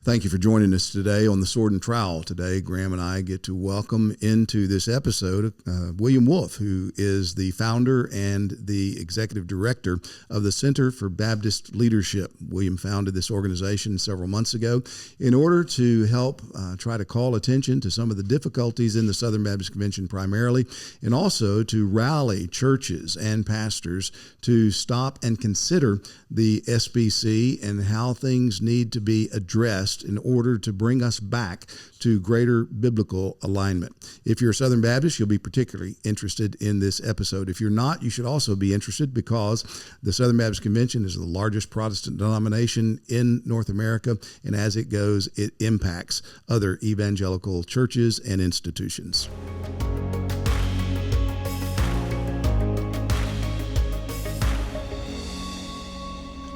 Thank you for joining us today on the Sword and Trowel. Today, Graham and I get to welcome into this episode William Wolfe, who is the founder and the executive director of the Center for Baptist Leadership. William founded this organization several months ago in order to help try to call attention to some of the difficulties in the Southern Baptist Convention primarily, and also to rally churches and pastors to stop and consider the SBC and how things need to be addressed in order to bring us back to greater biblical alignment. If you're a Southern Baptist, you'll be particularly interested in this episode. If you're not, you should also be interested because the Southern Baptist Convention is the largest Protestant denomination in North America, and as it goes, it impacts other evangelical churches and institutions.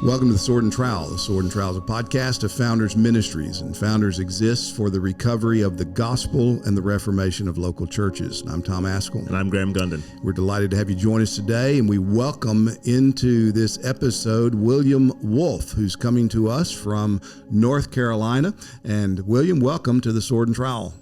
Welcome to the Sword and Trowel. The Sword and Trowel is a podcast of Founders Ministries, and Founders exists for the recovery of the gospel and the reformation of local churches. I'm Tom Ascol. And I'm Graham Gunden. We're delighted to have you join us today, and we welcome into this episode William Wolfe, who's coming to us from North Carolina. And William, welcome to the Sword and Trowel.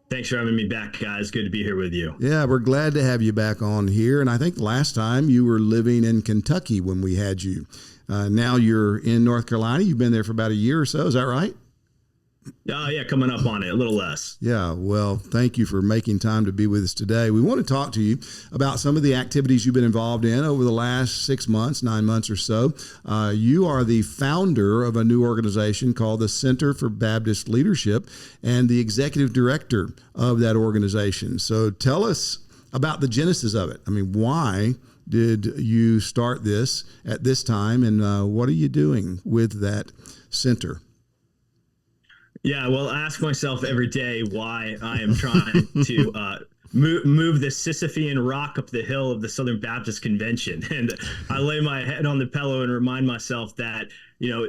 Thanks for having me back, guys. Good to be here with you. Yeah, we're glad to have you back on here. And I think last time you were living in Kentucky when we had you. Now you're in North Carolina. You've been there for about a year or so. Is that right? Yeah, coming up on it, a little less. Yeah, well, thank you for making time to be with us today. We want to talk to you about some of the activities you've been involved in over the last 6 months, 9 months or so. You are the founder of a new organization called the Center for Baptist Leadership and the executive director of that organization. So tell us about the genesis of it. I mean, why did you start this at this time, and what are you doing with that center? Yeah, well, I ask myself every day why I am trying to move the Sisyphean rock up the hill of the Southern Baptist Convention. And I lay my head on the pillow and remind myself that,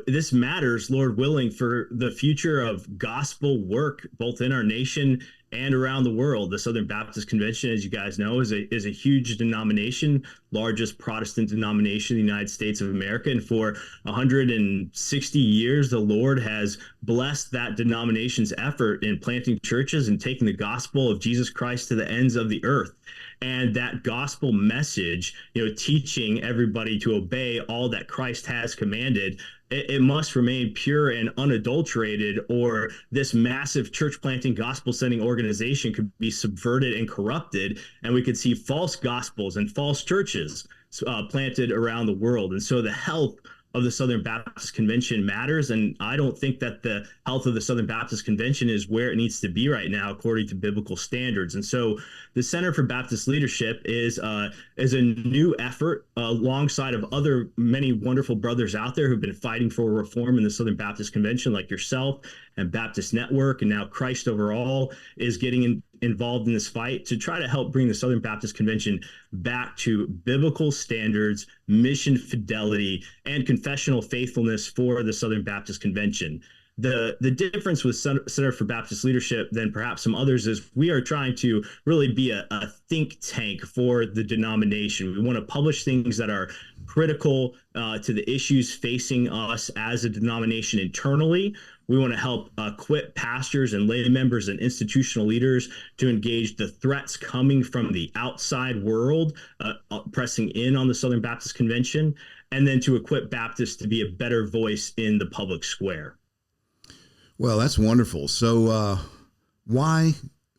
this matters, Lord willing, for the future of gospel work, both in our nation and around the world. The Southern Baptist Convention, as you guys know, is a huge denomination, largest Protestant denomination in the United States of America. And for 160 years, the Lord has blessed that denomination's effort in planting churches and taking the gospel of Jesus Christ to the ends of the earth. And that gospel message, teaching everybody to obey all that Christ has commanded, it must remain pure and unadulterated, or this massive church planting, gospel sending organization could be subverted and corrupted, and we could see false gospels and false churches planted around the world. And so the health of the Southern Baptist Convention matters, and I don't think that the health of the Southern Baptist Convention is where it needs to be right now according to biblical standards. And so the Center for Baptist Leadership is a new effort alongside of other many wonderful brothers out there who've been fighting for reform in the Southern Baptist Convention, like yourself and Baptist Network, and now Christ Overall is getting involved in this fight to try to help bring the Southern Baptist Convention back to biblical standards, mission fidelity, and confessional faithfulness for the Southern Baptist Convention. The difference with Center for Baptist Leadership than perhaps some others is we are trying to really be a think tank for the denomination. We want to publish things that are critical to the issues facing us as a denomination internally. We want to help equip pastors and lay members and institutional leaders to engage the threats coming from the outside world, pressing in on the Southern Baptist Convention, and then to equip Baptists to be a better voice in the public square. Well, that's wonderful. So why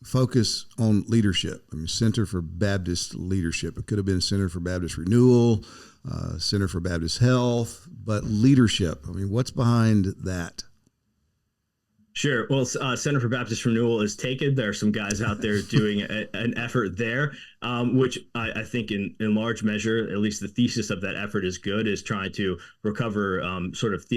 focus on leadership? I mean, Center for Baptist Leadership. It could have been Center for Baptist Renewal, Center for Baptist Health, but leadership. I mean, what's behind that? Sure. Well, Center for Baptist Renewal is taken. There are some guys out there doing an effort there, which I think in large measure, at least the thesis of that effort is good, is trying to recover the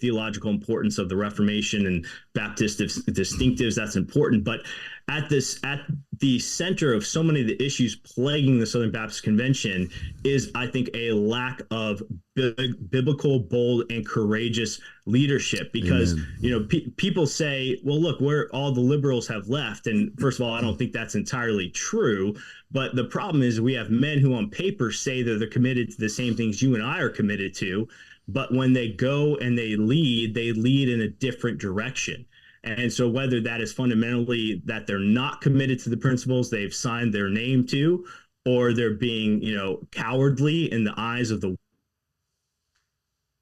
theological importance of the Reformation and Baptist distinctives. That's important. But at the center of so many of the issues plaguing the Southern Baptist Convention is, I think, a lack of biblical, bold, and courageous leadership. Because, people say, well, look, where all the liberals have left. And first of all, I don't think that's entirely true. But the problem is we have men who on paper say that they're committed to the same things you and I are committed to, but when they go and they lead in a different direction. And so whether that is fundamentally that they're not committed to the principles they've signed their name to, or they're being, cowardly in the eyes of the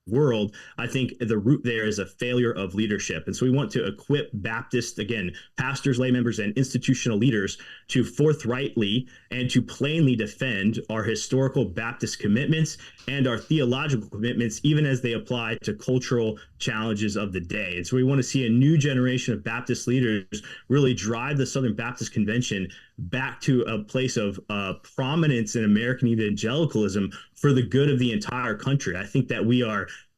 world, I think the root there is a failure of leadership. And so we want to equip Baptist, again, pastors, lay members, and institutional leaders to forthrightly and to plainly defend our historical Baptist commitments and our theological commitments, even as they apply to cultural challenges of the day. And so we want to see a new generation of Baptist leaders really drive the Southern Baptist Convention back to a place of prominence in American evangelicalism for the good of the entire country. I think that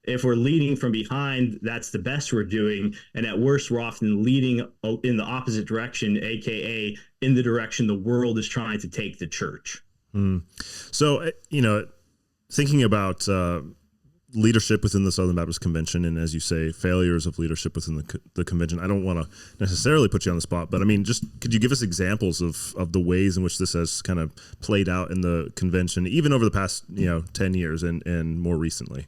if we're leading from behind, that's the best we're doing. And at worst, we're often leading in the opposite direction, AKA in the direction the world is trying to take the church. So, thinking about leadership within the Southern Baptist Convention, and as you say, failures of leadership within the convention, I don't want to necessarily put you on the spot, but I mean, just could you give us examples of the ways in which this has kind of played out in the convention, even over the past 10 years and more recently?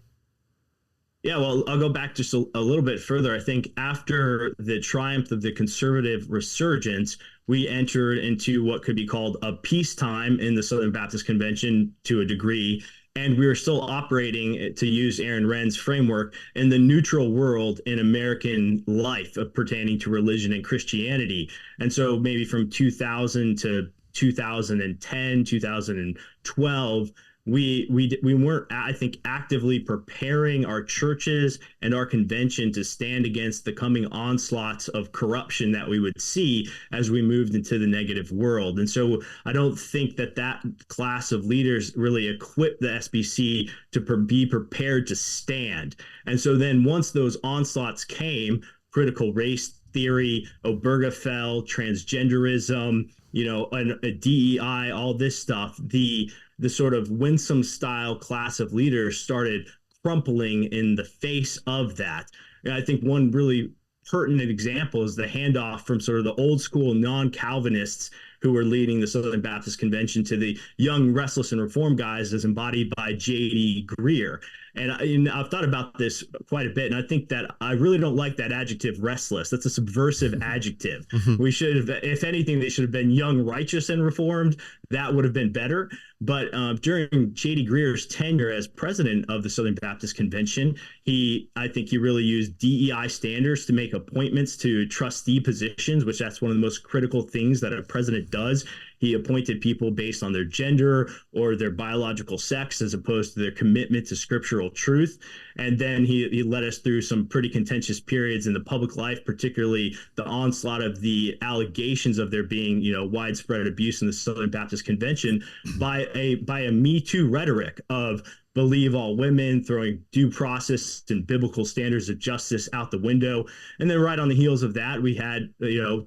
Yeah, well, I'll go back just a little bit further. I think after the triumph of the conservative resurgence, we entered into what could be called a peacetime in the Southern Baptist Convention to a degree. And we were still operating, to use Aaron Wren's framework, in the neutral world in American life pertaining to religion and Christianity. And so maybe from 2000 to 2010, 2012, we weren't, I think, actively preparing our churches and our convention to stand against the coming onslaughts of corruption that we would see as we moved into the negative world. And so I don't think that class of leaders really equipped the SBC to be prepared to stand. And so then once those onslaughts came, critical race theory, Obergefell, transgenderism, a DEI, all this stuff, the sort of winsome style class of leaders started crumpling in the face of that. And I think one really pertinent example is the handoff from sort of the old school non-Calvinists who were leading the Southern Baptist Convention to the young, restless, and reformed guys as embodied by J.D. Greer. And I've thought about this quite a bit, and I think that I really don't like that adjective, restless. That's a subversive adjective. We should have, if anything, they should have been young, righteous, and reformed. That would have been better. But during J.D. Greer's tenure as president of the Southern Baptist Convention, I think he really used DEI standards to make appointments to trustee positions, which that's one of the most critical things that a president does. He appointed people based on their gender or their biological sex as opposed to their commitment to scriptural truth. And then he led us through some pretty contentious periods in the public life, particularly the onslaught of the allegations of there being, widespread abuse in the Southern Baptist Convention by a Me Too rhetoric of believe all women, throwing due process and biblical standards of justice out the window. And then right on the heels of that, we had,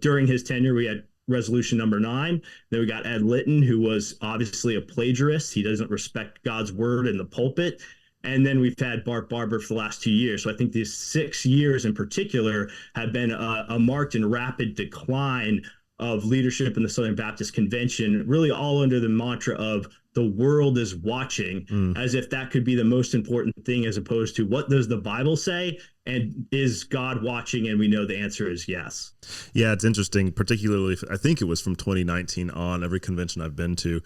during his tenure, we had resolution number 9. Then we got Ed Litton, who was obviously a plagiarist. He doesn't respect God's word in the pulpit. And then we've had Bart Barber for the last 2 years. So I think these 6 years in particular have been a marked and rapid decline of leadership in the Southern Baptist Convention, really all under the mantra of the world is watching, as if that could be the most important thing, as opposed to what does the Bible say and is God watching? And we know the answer is yes. Yeah, it's interesting, particularly I think it was from 2019 on, every convention I've been to.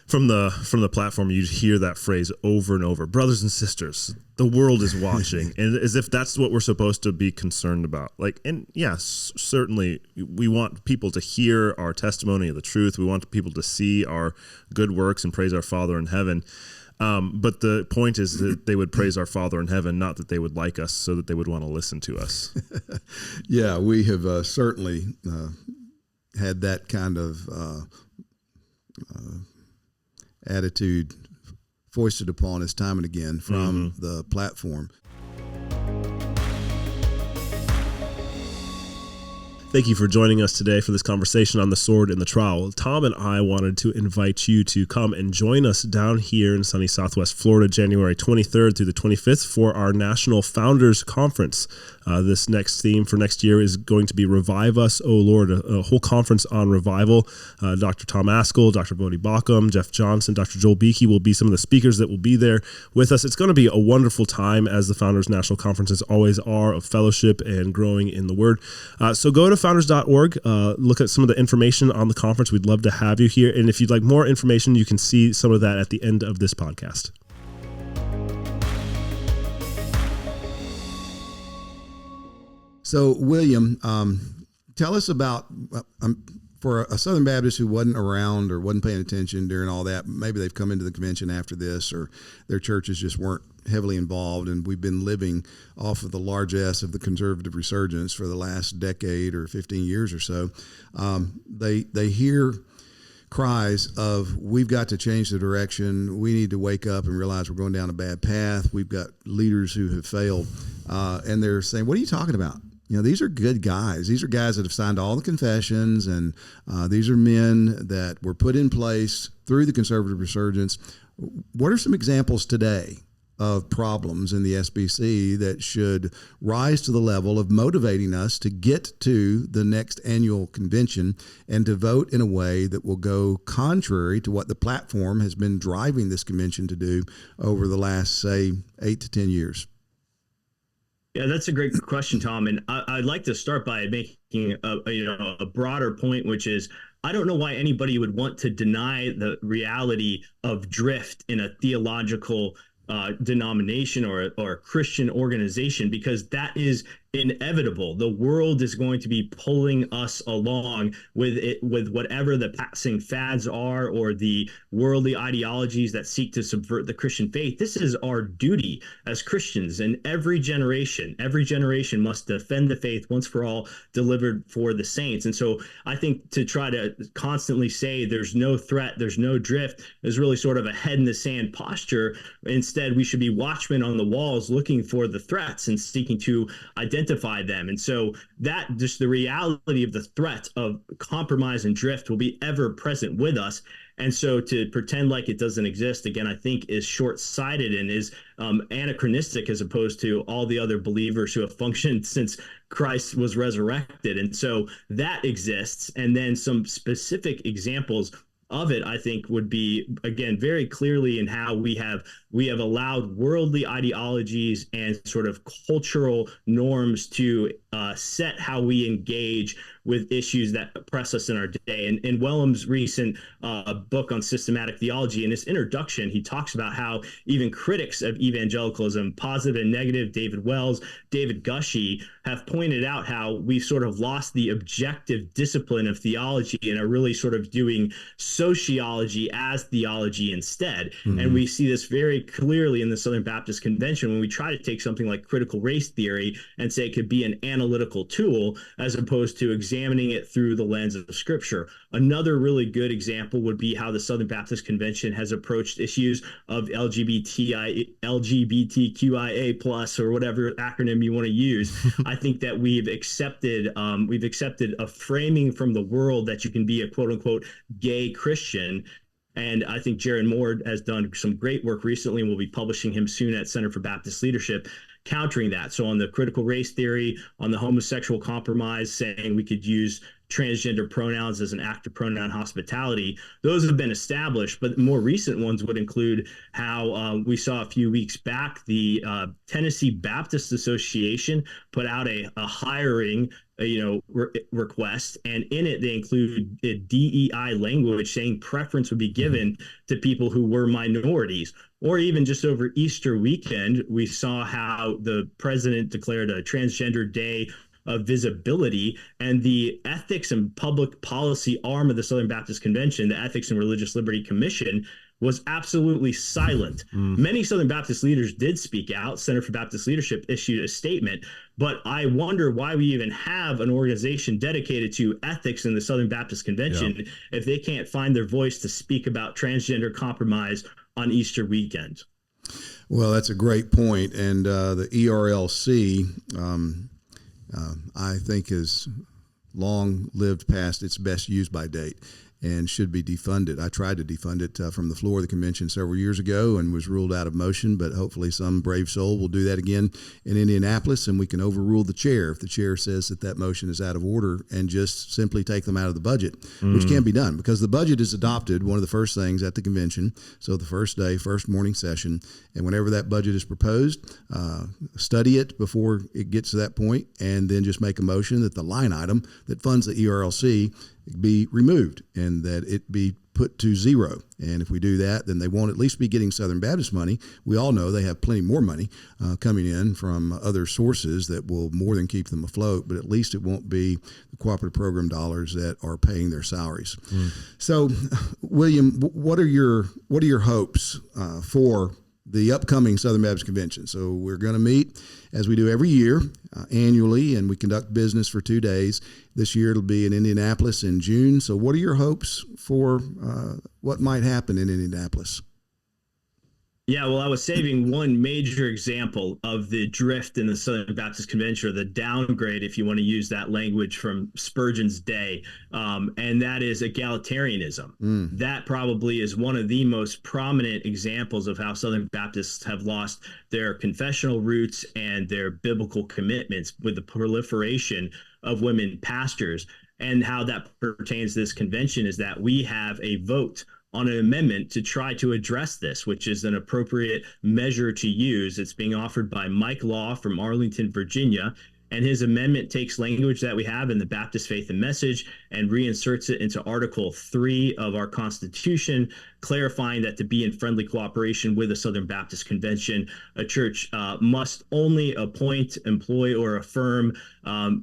From the platform, you hear that phrase over and over, brothers and sisters, the world is watching, and as if that's what we're supposed to be concerned about. And yes, certainly we want people to hear our testimony of the truth. We want people to see our good works and praise our Father in heaven. But the point is that they would praise our Father in heaven, not that they would like us so that they would want to listen to us. Yeah, we have certainly had that kind of attitude foisted upon us time and again from the platform. Thank you for joining us today for this conversation on the Sword and the Trowel. Tom and I wanted to invite you to come and join us down here in sunny Southwest Florida, January 23rd through the 25th for our National Founders Conference. This next theme for next year is going to be Revive Us, O Lord, a whole conference on revival. Dr. Tom Ascol, Dr. Bodie Bauckham, Jeff Johnson, Dr. Joel Beakey will be some of the speakers that will be there with us. It's going to be a wonderful time, as the Founders National Conferences always are, of fellowship and growing in the Word. So go to founders.org, look at some of the information on the conference. We'd love to have you here. And if you'd like more information, you can see some of that at the end of this podcast. So, William, tell us about, for a Southern Baptist who wasn't around or wasn't paying attention during all that, maybe they've come into the convention after this, or their churches just weren't heavily involved, and we've been living off of the largesse of the conservative resurgence for the last decade or 15 years or so. They hear cries of, we've got to change the direction. We need to wake up and realize we're going down a bad path. We've got leaders who have failed. And they're saying, what are you talking about? You know, these are good guys. These are guys that have signed all the confessions, and these are men that were put in place through the conservative resurgence. What are some examples today of problems in the SBC that should rise to the level of motivating us to get to the next annual convention and to vote in a way that will go contrary to what the platform has been driving this convention to do over the last, say, 8 to 10 years? Yeah, that's a great question, Tom. And I'd like to start by making a broader point, which is, I don't know why anybody would want to deny the reality of drift in a theological denomination or Christian organization, because that is inevitable. The world is going to be pulling us along with it, with whatever the passing fads are or the worldly ideologies that seek to subvert the Christian faith. This is our duty as Christians, and every generation must defend the faith once for all, delivered for the saints. And so I think to try to constantly say there's no threat, there's no drift, is really sort of a head in the sand posture. Instead, we should be watchmen on the walls looking for the threats and seeking to identify them. And so that, just the reality of the threat of compromise and drift, will be ever present with us. And so to pretend like it doesn't exist, again, I think is short-sighted and is anachronistic as opposed to all the other believers who have functioned since Christ was resurrected. And so that exists. And then some specific examples of it, I think, would be, again, very clearly in how we have allowed worldly ideologies and sort of cultural norms to set how we engage with issues that oppress us in our day. And in Wellham's recent book on systematic theology, in his introduction, he talks about how even critics of evangelicalism, positive and negative, David Wells, David Gushee, have pointed out how we've sort of lost the objective discipline of theology and are really sort of doing sociology as theology instead. Mm-hmm. And we see this very clearly in the Southern Baptist Convention when we try to take something like critical race theory and say it could be an analytical tool as opposed to examining it through the lens of Scripture. Another really good example would be how the Southern Baptist Convention has approached issues of LGBTQIA plus, or whatever acronym you want to use. I think that we've accepted a framing from the world that you can be a quote unquote gay Christian. And I think Jaron Moore has done some great work recently, and we'll be publishing him soon at Center for Baptist Leadership, countering that. So on the critical race theory, on the homosexual compromise, saying we could use transgender pronouns as an act of pronoun hospitality, those have been established. But more recent ones would include how we saw a few weeks back, the Tennessee Baptist Association put out a hiring request, and in it they include a DEI language saying preference would be given to people who were minorities. Or even just over Easter weekend, we saw how the president declared a transgender day of visibility, and the ethics and public policy arm of the Southern Baptist Convention, the Ethics and Religious Liberty Commission, was absolutely silent. Many Southern Baptist leaders did speak out. Center for Baptist Leadership issued a statement, but I wonder why we even have an organization dedicated to ethics in the Southern Baptist Convention if they can't find their voice to speak about transgender compromise on Easter weekend. Well, that's a great point. And the ERLC, I think, is long lived past its best use by date and should be defunded. I tried to defund it from the floor of the convention several years ago and was ruled out of motion, but hopefully some brave soul will do that again in Indianapolis, and we can overrule the chair if the chair says that that motion is out of order and just simply take them out of the budget, which can be done because the budget is adopted one of the first things at the convention. So the first day, first morning session, and whenever that budget is proposed, study it before it gets to that point, and then just make a motion that the line item that funds the ERLC be removed and that it be put to zero. And if we do that, then they won't at least be getting Southern Baptist money. We all know they have plenty more money coming in from other sources that will more than keep them afloat, but at least it won't be the cooperative program dollars that are paying their salaries. So, William, what are your hopes for the upcoming Southern Baptist Convention? So we're going to meet as we do every year annually, and we conduct business for 2 days. This year it'll be in Indianapolis in June. So what are your hopes for what might happen in Indianapolis? Yeah, well, I was saving one major example of the drift in the Southern Baptist Convention, or the downgrade, if you want to use that language from Spurgeon's day, and that is egalitarianism. That probably is one of the most prominent examples of how Southern Baptists have lost their confessional roots and their biblical commitments with the proliferation of women pastors. And how that pertains to this convention is that we have a vote on an amendment to try to address this, which is an appropriate measure to use. It's being offered by Mike Law from Arlington, Virginia, and his amendment takes language that we have in the Baptist Faith and Message and reinserts it into Article 3 of our Constitution, clarifying that to be in friendly cooperation with the Southern Baptist Convention, a church must only appoint, employ, or affirm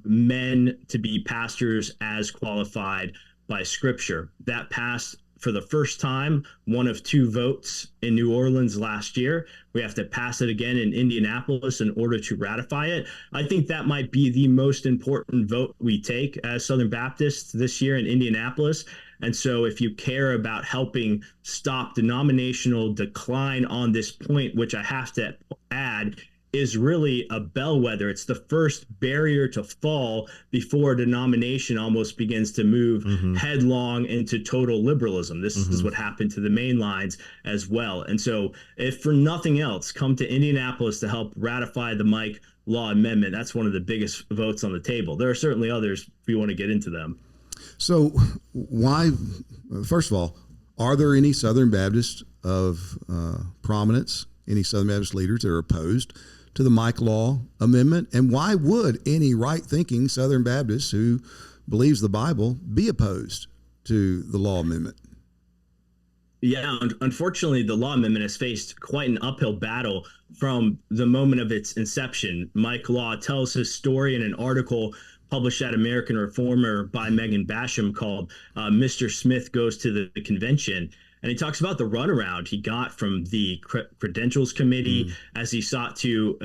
men to be pastors as qualified by Scripture. That passed for the first time, one of 2 votes in New Orleans last year. We have to pass it again in Indianapolis in order to ratify it. I think that might be the most important vote we take as Southern Baptists this year in Indianapolis. And so if you care about helping stop denominational decline on this point, which I have to add is really a bellwether. It's the first barrier to fall before a denomination almost begins to move headlong into total liberalism. This is what happened to the main lines as well. And so if for nothing else, come to Indianapolis to help ratify the Mike Law Amendment. That's one of the biggest votes on the table. There are certainly others if you want to get into them. So why, first of all, are there any Southern Baptists of prominence, any Southern Baptist leaders that are opposed to the Mike Law Amendment? And why would any right-thinking Southern Baptist who believes the Bible be opposed to the Law Amendment? Yeah, unfortunately, the Law Amendment has faced quite an uphill battle from the moment of its inception. Mike Law tells his story in an article published at American Reformer by Megan Basham called Mr. Smith Goes to the Convention. And he talks about the runaround he got from the Credentials Committee as he sought to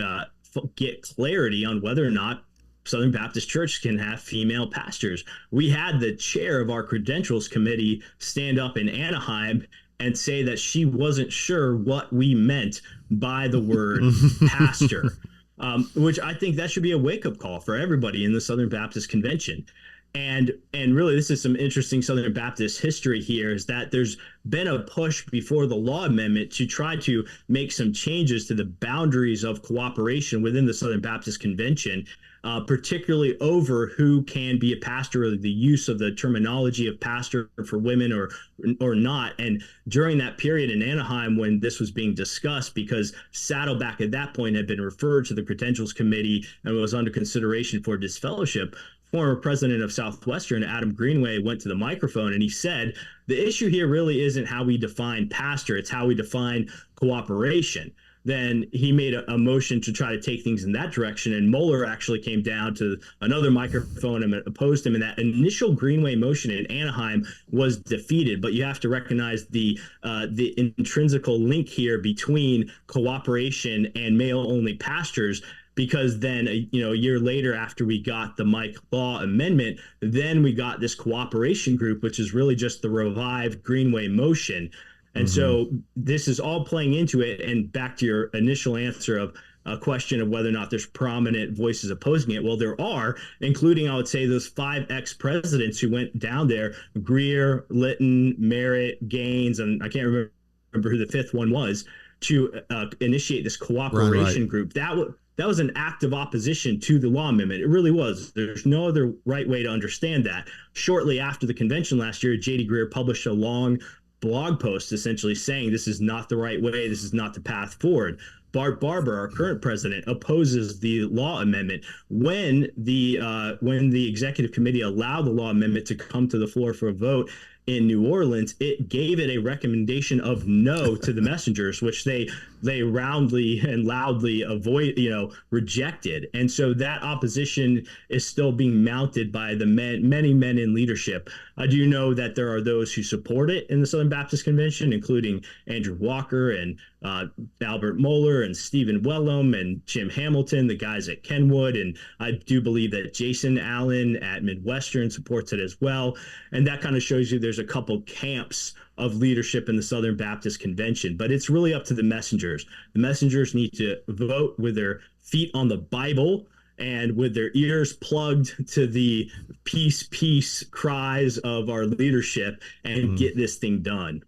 get clarity on whether or not Southern Baptist Church can have female pastors. We had the chair of our Credentials Committee stand up in Anaheim and say that she wasn't sure what we meant by the word pastor, which I think that should be a wake-up call for everybody in the Southern Baptist Convention. And really, this is some interesting Southern Baptist history here, is that there's been a push before the Law Amendment to try to make some changes to the boundaries of cooperation within the Southern Baptist Convention, particularly over who can be a pastor, or the use of the terminology of pastor for women or not. And during that period in Anaheim when this was being discussed, because Saddleback at that point had been referred to the Credentials Committee and was under consideration for disfellowship, former president of Southwestern, Adam Greenway, went to the microphone and he said, the issue here really isn't how we define pastor, it's how we define cooperation. Then he made a motion to try to take things in that direction, and Mueller actually came down to another microphone and opposed him, and that initial Greenway motion in Anaheim was defeated. But you have to recognize the intrinsical link here between cooperation and male-only pastors, because then, a year later, after we got the Mike Law Amendment, then we got this cooperation group, which is really just the revived Greenway motion. And so this is all playing into it. And back to your initial answer of a question of whether or not there's prominent voices opposing it. Well, there are, including, I would say, those 5 ex-presidents who went down there: Greer, Lytton, Merritt, Gaines, and I can't remember who the 5th one was, to initiate this cooperation group. That was an act of opposition to the law amendment. It really was. There's no other right way to understand that. Shortly after the convention last year, J.D. Greer published a long blog post essentially saying this is not the right way, this is not the path forward. Bart Barber, our current president, opposes the law amendment. When the executive committee allowed the law amendment to come to the floor for a vote in New Orleans, it gave it a recommendation of no to the messengers, which they roundly and loudly rejected. And so that opposition is still being mounted by the many men in leadership. I do know that there are those who support it in the Southern Baptist Convention, including Andrew Walker and Albert Mohler and Stephen Wellum and Jim Hamilton, the guys at Kenwood. And I do believe that Jason Allen at Midwestern supports it as well. And that kind of shows you there's a couple camps of leadership in the Southern Baptist Convention, but it's really up to the messengers. The messengers need to vote with their feet on the Bible and with their ears plugged to the peace cries of our leadership and get this thing done.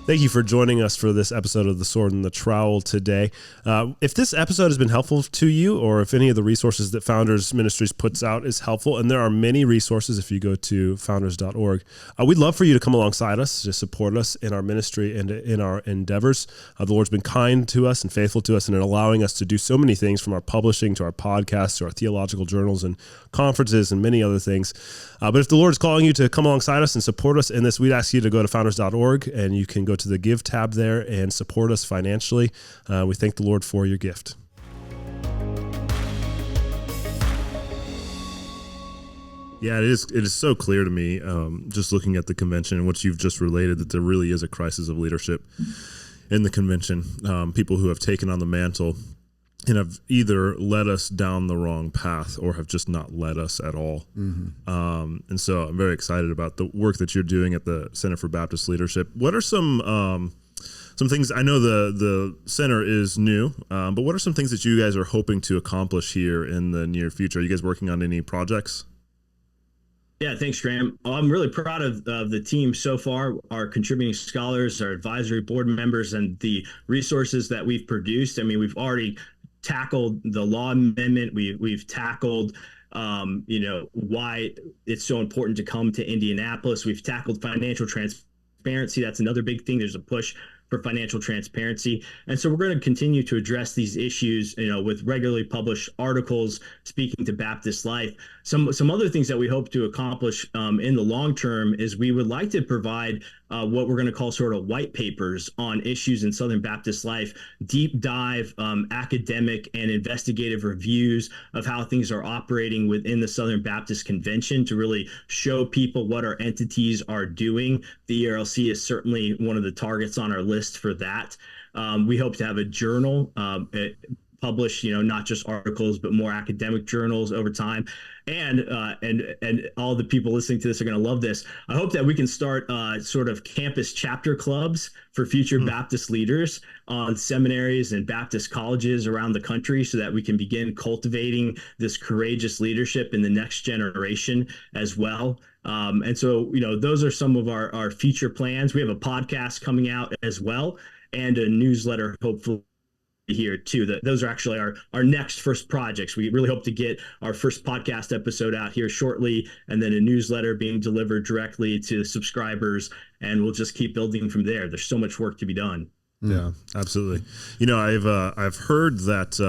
Thank you for joining us for this episode of The Sword and the Trowel today. If this episode has been helpful to you, or if any of the resources that Founders Ministries puts out is helpful, and there are many resources if you go to founders.org, we'd love for you to come alongside us, to support us in our ministry and in our endeavors. The Lord's been kind to us and faithful to us in allowing us to do so many things, from our publishing to our podcasts to our theological journals and conferences and many other things. But if the Lord is calling you to come alongside us and support us in this, we'd ask you to go to founders.org, and you can go to the Give tab there and support us financially. We thank the Lord for your gift. Yeah, it is so clear to me, just looking at the convention and what you've just related, that there really is a crisis of leadership in the convention. People who have taken on the mantle and have either led us down the wrong path or have just not led us at all. And so I'm very excited about the work that you're doing at the Center for Baptist Leadership. What are some things? I know the center is new, but what are some things that you guys are hoping to accomplish here in the near future? Are you guys working on any projects? Yeah, thanks, Graham. I'm really proud of the team so far, our contributing scholars, our advisory board members, and the resources that we've produced. I mean, we've already tackled the law amendment. We've tackled, why it's so important to come to Indianapolis. We've tackled financial transparency. That's another big thing. There's a push for financial transparency. And so we're going to continue to address these issues, with regularly published articles speaking to Baptist life. Some other things that we hope to accomplish in the long term is we would like to provide what we're going to call sort of white papers on issues in Southern Baptist life, deep dive academic and investigative reviews of how things are operating within the Southern Baptist Convention to really show people what our entities are doing. The ERLC is certainly one of the targets on our list for that. We hope to have a journal publish, not just articles, but more academic journals over time. And all the people listening to this are going to love this. I hope that we can start sort of campus chapter clubs for future Baptist leaders on seminaries and Baptist colleges around the country, so that we can begin cultivating this courageous leadership in the next generation as well. And so, those are some of our future plans. We have a podcast coming out as well, and a newsletter, hopefully, here too. Those are actually our next first projects. We really hope to get our first podcast episode out here shortly, and then a newsletter being delivered directly to subscribers, and we'll just keep building from there. There's so much work to be done. Yeah, absolutely. I've heard that,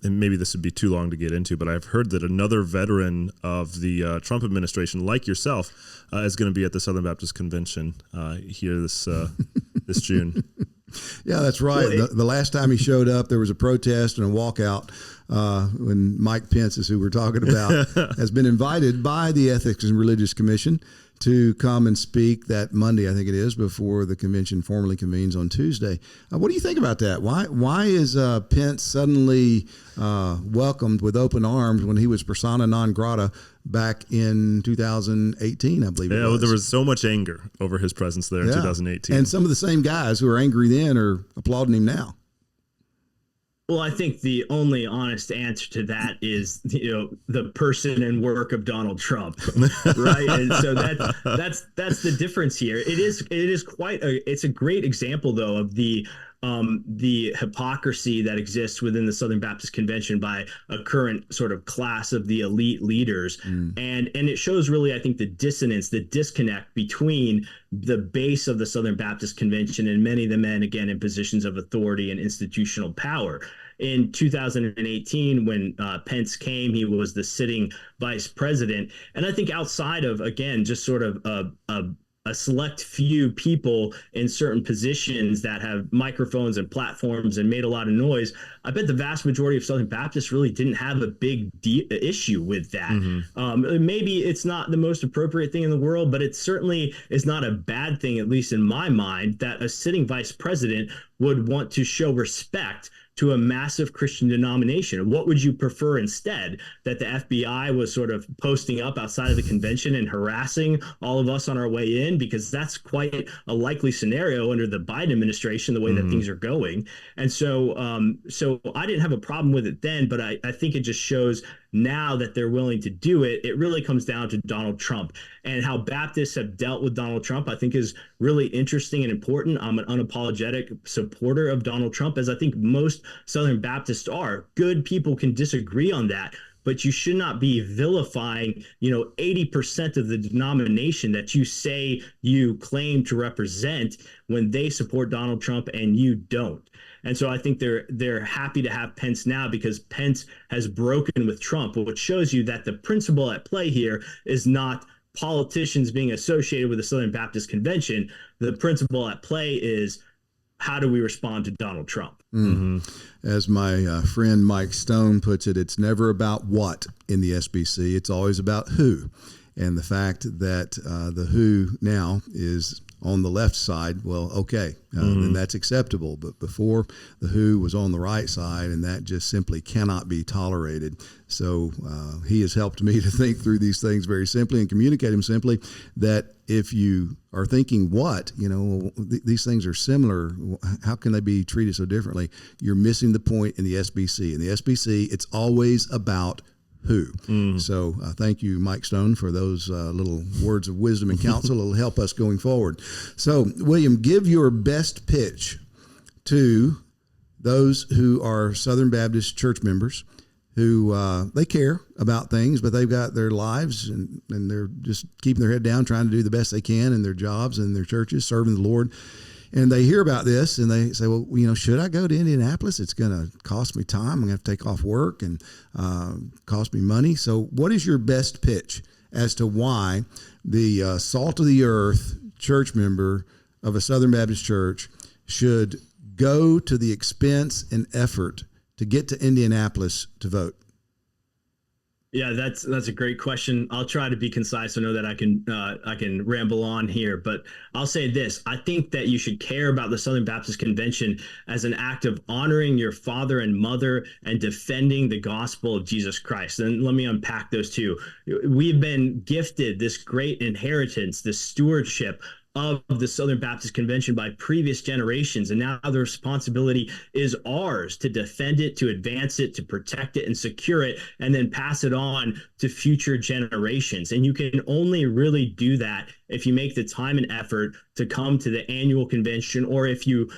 and maybe this would be too long to get into, but I've heard that another veteran of the Trump administration, like yourself, is going to be at the Southern Baptist Convention here this June. Yeah, that's right. The last time he showed up, there was a protest and a walkout when Mike Pence, is who we're talking about, has been invited by the Ethics and Religious Commission to come and speak that Monday, I think it is, before the convention formally convenes on Tuesday. What do you think about that? Why is Pence suddenly welcomed with open arms when he was persona non grata back in 2018, I believe it was? There was so much anger over his presence there in 2018. And some of the same guys who were angry then are applauding him now. Well, I think the only honest answer to that is, the person and work of Donald Trump, right? And so that's the difference here. It is it's a great example, though, of the hypocrisy that exists within the Southern Baptist Convention by a current sort of class of the elite leaders. And it shows really, I think, the dissonance, the disconnect between the base of the Southern Baptist Convention and many of the men, again, in positions of authority and institutional power. In 2018, when Pence came, he was the sitting vice president. And I think outside of, again, just sort of a select few people in certain positions that have microphones and platforms and made a lot of noise, I bet the vast majority of Southern Baptists really didn't have a big issue with that. Maybe it's not the most appropriate thing in the world, but it certainly is not a bad thing, at least in my mind, that a sitting vice president would want to show respect to a massive Christian denomination. What would you prefer instead? That the FBI was sort of posting up outside of the convention and harassing all of us on our way in? Because that's quite a likely scenario under the Biden administration, the way that things are going. And so I didn't have a problem with it then, but I think it just shows now that they're willing to do it. It really comes down to Donald Trump, and how Baptists have dealt with Donald Trump, I think, is really interesting and important. I'm an unapologetic supporter of Donald Trump, as I think most Southern Baptists are. Good people can disagree on that, but you should not be vilifying, 80% of the denomination that you say you claim to represent when they support Donald Trump and you don't. And so I think they're happy to have Pence now because Pence has broken with Trump, which shows you that the principle at play here is not politicians being associated with the Southern Baptist Convention. The principle at play is, how do we respond to Donald Trump? As my friend Mike Stone puts it, it's never about what in the SBC. It's always about who. And the fact that the who now is on the left side, well, okay, then that's acceptable. But before, the who was on the right side, and that just simply cannot be tolerated. So he has helped me to think through these things very simply and communicate them simply, that if you are thinking what, these things are similar, how can they be treated so differently? You're missing the point in the SBC. In the SBC, it's always about who. So thank you, Mike Stone, for those little words of wisdom and counsel. It'll help us going forward. So, William, give your best pitch to those who are Southern Baptist church members who they care about things, but they've got their lives and they're just keeping their head down, trying to do the best they can in their jobs and their churches, serving the Lord. And they hear about this and they say, well, should I go to Indianapolis? It's going to cost me time. I'm going to have to take off work and cost me money. So what is your best pitch as to why the salt of the earth church member of a Southern Baptist church should go to the expense and effort to get to Indianapolis to vote? Yeah, that's a great question. I'll try to be concise. I know that I can ramble on here, but I'll say this. I think that you should care about the Southern Baptist Convention as an act of honoring your father and mother and defending the gospel of Jesus Christ. And let me unpack those two. We've been gifted this great inheritance, this stewardship of the Southern Baptist Convention by previous generations. And now the responsibility is ours to defend it, to advance it, to protect it and secure it, and then pass it on to future generations. And you can only really do that if you make the time and effort to come to the annual convention, or if you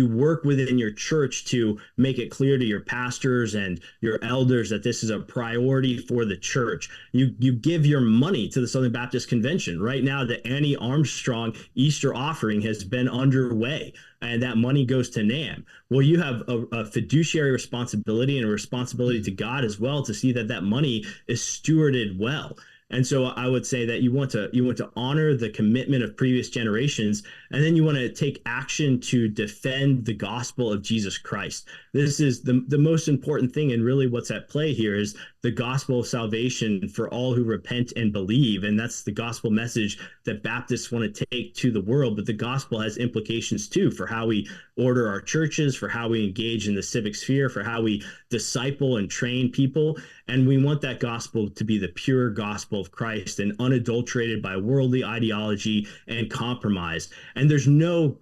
work within your church to make it clear to your pastors and your elders that this is a priority for the church. You give your money to the Southern Baptist Convention. Right now, the Annie Armstrong Easter offering has been underway, and that money goes to NAM. Well, you have a fiduciary responsibility and a responsibility to God as well to see that that money is stewarded well. And so I would say that you want to honor the commitment of previous generations, and then you want to take action to defend the gospel of Jesus Christ. This is the most important thing, and really what's at play here is the gospel of salvation for all who repent and believe. And that's the gospel message that Baptists want to take to the world. But the gospel has implications too for how we order our churches, for how we engage in the civic sphere, for how we disciple and train people. And we want that gospel to be the pure gospel of Christ and unadulterated by worldly ideology and compromise. And there's nothing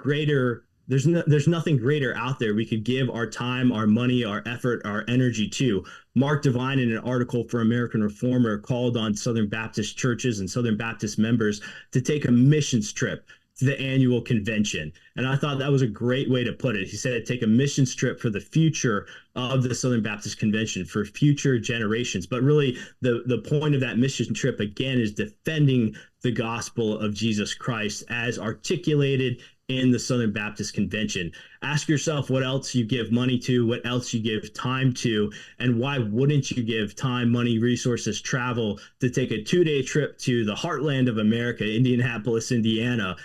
greater out there we could give our time, our money, our effort, our energy to. Mark Devine, in an article for American Reformer, called on Southern Baptist churches and Southern Baptist members to take a missions trip to the annual convention. And I thought that was a great way to put it. He said, take a missions trip for the future of the Southern Baptist Convention, for future generations. But really, the point of that mission trip, again, is defending the gospel of Jesus Christ as articulated in the Southern Baptist Convention. Ask yourself what else you give money to, what else you give time to, and why wouldn't you give time, money, resources, travel to take a 2-day trip to the heartland of America, Indianapolis, Indiana,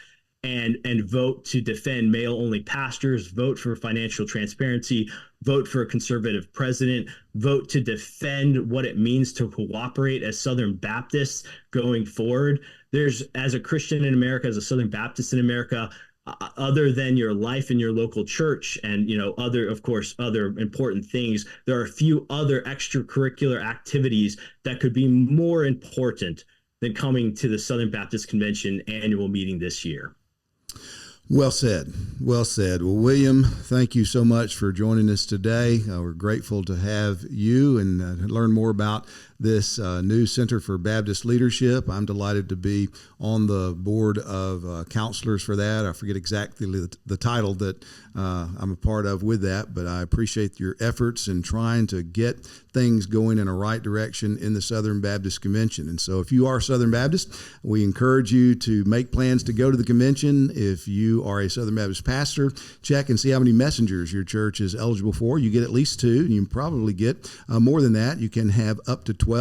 and vote to defend male-only pastors, vote for financial transparency, vote for a conservative president, vote to defend what it means to cooperate as Southern Baptists going forward. There's, as a Christian in America, as a Southern Baptist in America, other than your life in your local church and, other important things, there are a few other extracurricular activities that could be more important than coming to the Southern Baptist Convention annual meeting this year. Well said. Well said. Well, William, thank you so much for joining us today. We're grateful to have you and learn more about this new Center for Baptist Leadership. I'm delighted to be on the board of counselors for that. I forget exactly the title that I'm a part of with that, but I appreciate your efforts in trying to get things going in a right direction in the Southern Baptist Convention. And so if you are Southern Baptist, we encourage you to make plans to go to the convention. If you are a Southern Baptist pastor, check and see how many messengers your church is eligible for. You get at least 2, and you can probably get more than that. You can have up to 12.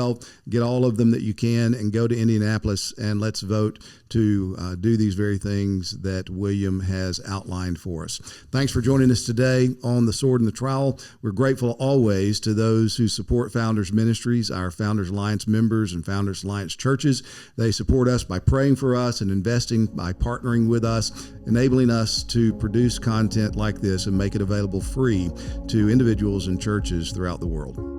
Get all of them that you can and go to Indianapolis, and let's vote to do these very things that William has outlined for us. Thanks for joining us today on The Sword and the Trowel. We're grateful always to those who support Founders Ministries, our Founders Alliance members and Founders Alliance churches. They support us by praying for us and investing by partnering with us, enabling us to produce content like this and make it available free to individuals and churches throughout the world.